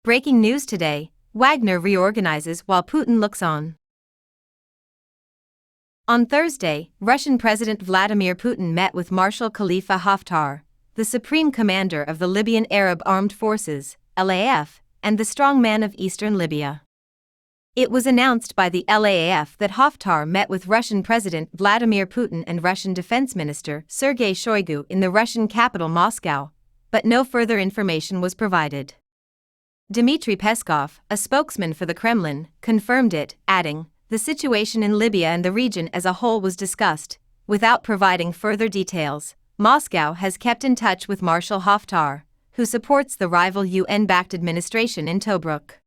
Breaking news today: Wagner reorganizes while Putin looks on. On Thursday, Russian President Vladimir Putin met with Marshal Khalifa Haftar, the supreme commander of the Libyan Arab Armed Forces, LAF, and the strongman of eastern Libya. It was announced by the LAF that Haftar met with Russian President Vladimir Putin and Russian Defense Minister Sergei Shoigu in the Russian capital Moscow, but no further information was provided. Dmitry Peskov, a spokesman for the Kremlin, confirmed it, adding, "The situation in Libya and the region as a whole was discussed." Without providing further details, Moscow has kept in touch with Marshal Haftar, who supports the rival UN-backed administration in Tobruk.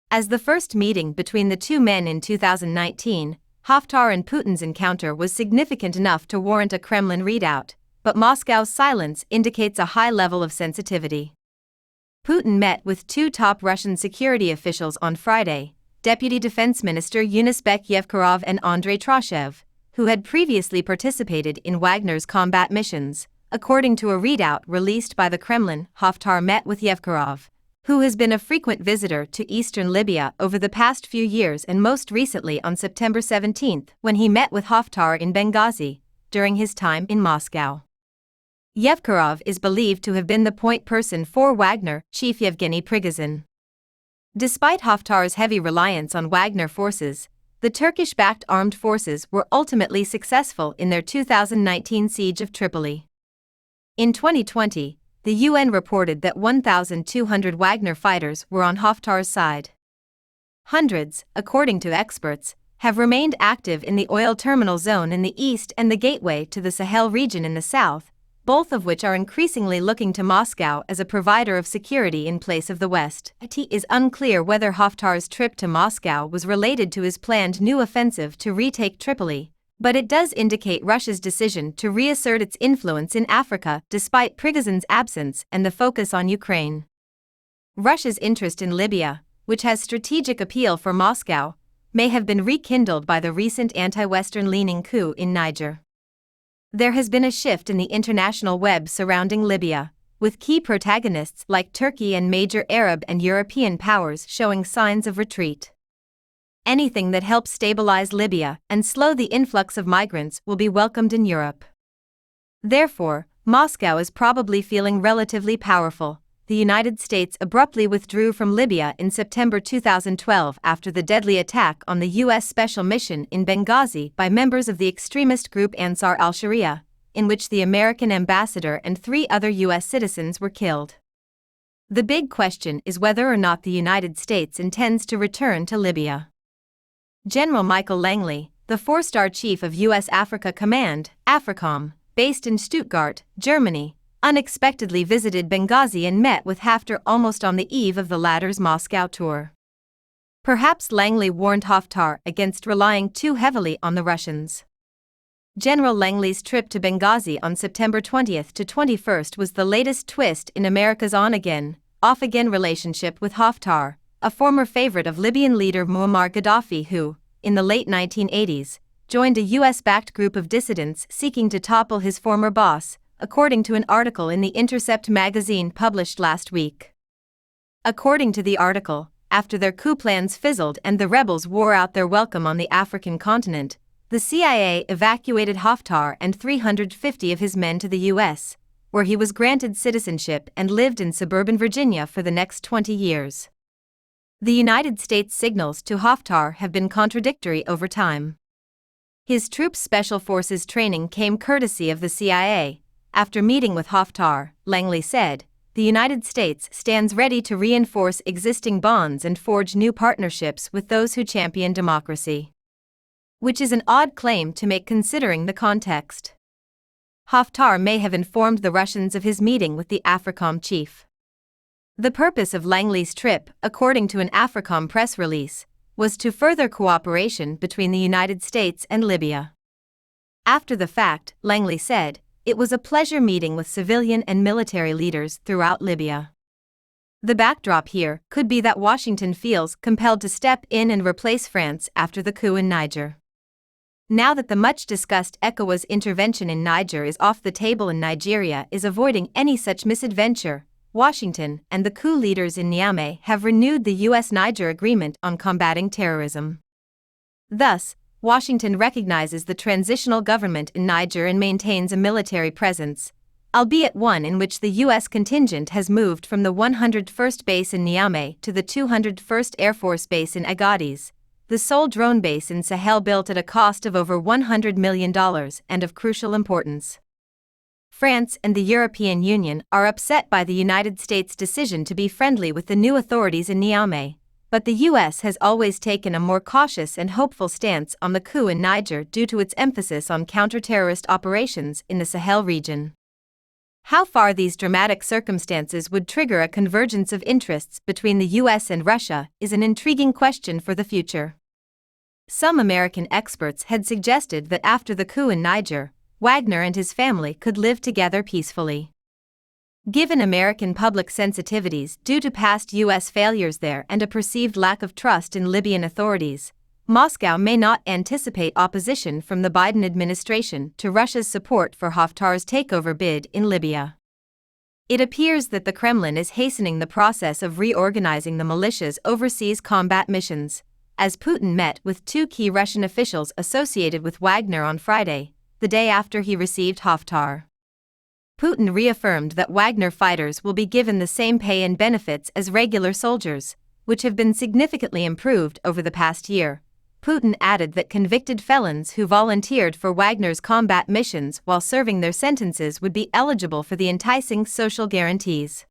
As the first meeting between the two men in 2019, Haftar and Putin's encounter was significant enough to warrant a Kremlin readout, but Moscow's silence indicates a high level of sensitivity. Putin met with two top Russian security officials on Friday, Deputy Defense Minister Yunusbek Yevkurov and Andrei Trashev, who had previously participated in Wagner's combat missions. According to a readout released by the Kremlin, Haftar met with Yevkurov, who has been a frequent visitor to eastern Libya over the past few years and most recently on September 17 when he met with Haftar in Benghazi, during his time in Moscow. Yevkurov is believed to have been the point person for Wagner chief Yevgeny Prigozhin. Despite Haftar's heavy reliance on Wagner forces, the Turkish-backed armed forces were ultimately successful in their 2019 siege of Tripoli. In 2020, the UN reported that 1,200 Wagner fighters were on Haftar's side. Hundreds, according to experts, have remained active in the oil terminal zone in the east and the gateway to the Sahel region in the south, both of which are increasingly looking to Moscow as a provider of security in place of the West. It is unclear whether Haftar's trip to Moscow was related to his planned new offensive to retake Tripoli, but it does indicate Russia's decision to reassert its influence in Africa despite Prigozhin's absence and the focus on Ukraine. Russia's interest in Libya, which has strategic appeal for Moscow, may have been rekindled by the recent anti-Western-leaning coup in Niger. There has been a shift in the international web surrounding Libya, with key protagonists like Turkey and major Arab and European powers showing signs of retreat. Anything that helps stabilize Libya and slow the influx of migrants will be welcomed in Europe. Therefore, Moscow is probably feeling relatively powerful. The United States abruptly withdrew from Libya in September 2012 after the deadly attack on the U.S. Special Mission in Benghazi by members of the extremist group Ansar al-Sharia, in which the American ambassador and 3 other U.S. citizens were killed. The big question is whether or not the United States intends to return to Libya. General Michael Langley, the 4-star chief of U.S. Africa Command, AFRICOM, based in Stuttgart, Germany, unexpectedly visited Benghazi and met with Haftar almost on the eve of the latter's Moscow tour. Perhaps Langley warned Haftar against relying too heavily on the Russians. General Langley's trip to Benghazi on September 20 to 21 was the latest twist in America's on-again, off-again relationship with Haftar, a former favorite of Libyan leader Muammar Gaddafi who, in the late 1980s, joined a US-backed group of dissidents seeking to topple his former boss, according to an article in The Intercept magazine published last week. According to the article, after their coup plans fizzled and the rebels wore out their welcome on the African continent, the CIA evacuated Haftar and 350 of his men to the US, where he was granted citizenship and lived in suburban Virginia for the next 20 years. The United States' signals to Haftar have been contradictory over time. His troops' special forces training came courtesy of the CIA. After meeting with Haftar, Langley said, "The United States stands ready to reinforce existing bonds and forge new partnerships with those who champion democracy." Which is an odd claim to make considering the context. Haftar may have informed the Russians of his meeting with the AFRICOM chief. The purpose of Langley's trip, according to an AFRICOM press release, was to further cooperation between the United States and Libya. After the fact, Langley said, "It was a pleasure meeting with civilian and military leaders throughout Libya." The backdrop here could be that Washington feels compelled to step in and replace France after the coup in Niger. Now that the much-discussed ECOWAS intervention in Niger is off the table and Nigeria is avoiding any such misadventure, Washington and the coup leaders in Niamey have renewed the US-Niger agreement on combating terrorism. Thus, Washington recognizes the transitional government in Niger and maintains a military presence, albeit one in which the U.S. contingent has moved from the 101st Base in Niamey to the 201st Air Force Base in Agadez, the sole drone base in Sahel built at a cost of over $100 million and of crucial importance. France and the European Union are upset by the United States' decision to be friendly with the new authorities in Niamey, but the U.S. has always taken a more cautious and hopeful stance on the coup in Niger due to its emphasis on counter-terrorist operations in the Sahel region. How far these dramatic circumstances would trigger a convergence of interests between the U.S. and Russia is an intriguing question for the future. Some American experts had suggested that after the coup in Niger, Wagner and his family could live together peacefully. Given American public sensitivities due to past U.S. failures there and a perceived lack of trust in Libyan authorities, Moscow may not anticipate opposition from the Biden administration to Russia's support for Haftar's takeover bid in Libya. It appears that the Kremlin is hastening the process of reorganizing the militia's overseas combat missions, as Putin met with two key Russian officials associated with Wagner on Friday, the day after he received Haftar. Putin reaffirmed that Wagner fighters will be given the same pay and benefits as regular soldiers, which have been significantly improved over the past year. Putin added that convicted felons who volunteered for Wagner's combat missions while serving their sentences would be eligible for the enticing social guarantees.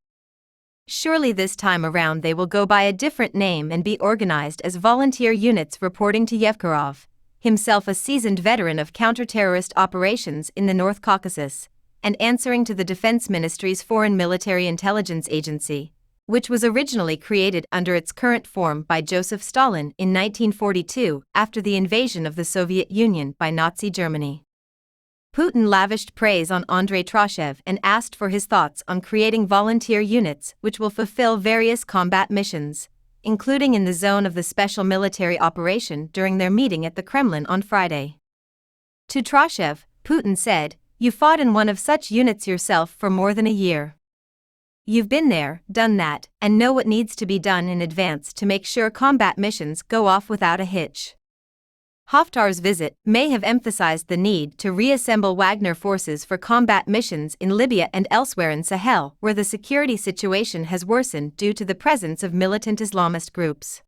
Surely this time around they will go by a different name and be organized as volunteer units, reporting to Yevkarov, himself a seasoned veteran of counter-terrorist operations in the North Caucasus, and answering to the Defense Ministry's Foreign Military Intelligence Agency, which was originally created under its current form by Joseph Stalin in 1942 after the invasion of the Soviet Union by Nazi Germany. Putin lavished praise on Andrei Trashev and asked for his thoughts on creating volunteer units which will fulfill various combat missions, including in the zone of the special military operation during their meeting at the Kremlin on Friday. To Trashev, Putin said, "You fought in one of such units yourself for more than a year. You've been there, done that, and know what needs to be done in advance to make sure combat missions go off without a hitch." Haftar's visit may have emphasized the need to reassemble Wagner forces for combat missions in Libya and elsewhere in Sahel, where the security situation has worsened due to the presence of militant Islamist groups.